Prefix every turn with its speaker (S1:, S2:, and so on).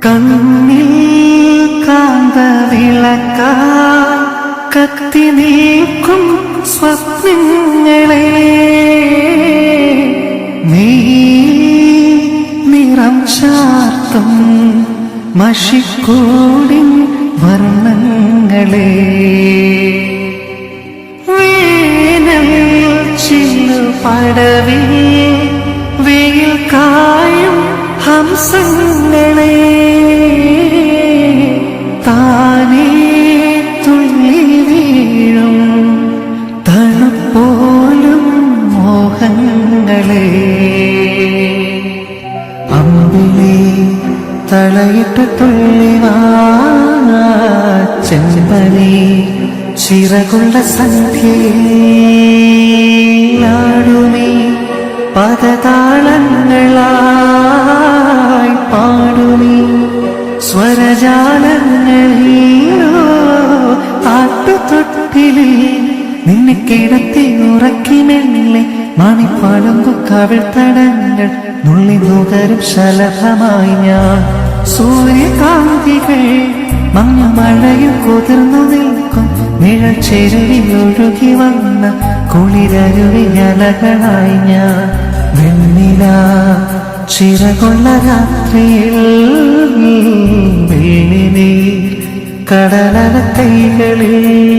S1: കണ്ണിൽ കാന്തവിളക്കാൽ കത്തി നീക്കും സ്വപ്നങ്ങളെ നീ നിറം ചാർത്തും മഷിക്കൂടിൻ വർണ്ണങ്ങളെ വേനൽ ചില്ലുപടവിൽ വെയിൽ കായും ഹംസങ്ങളെ താനേ തുള്ളി വീഴും തണുപ്പോലും മോഹങ്ങളെ അമ്പിളി തളയിട്ട് തുള്ളിവാ ചെമ്പനി ചിറകുള്ള സന്ധ്യയിലാടുമീ പദതാളങ്ങളായി പാടുമീ സ്വരജാലങ്ങളിലോ ആട്ടുതൊട്ടിലിൽ നിന്നെ കിടത്തി ഉറക്കി മെല്ലെ മണിപ്പാടുമ്പു കവിൾത്തടങ്ങൾ നുള്ളി നുകരും ശലഭമായി ഞാൻ സൂര്യകാന്തികൾ മഞ്ഞമഴയിൽ കുതിർന്നു നിൽക്കും നിഴൽ ചെരുവിൽ ഒഴുകി വന്ന കുളിരരുവിയലകളായി ഞാൻ വെണ്ണില ചിറകുള്ള രാത്രിയിൽ വെള്ളിനീർ കടലല കൈകളിൽ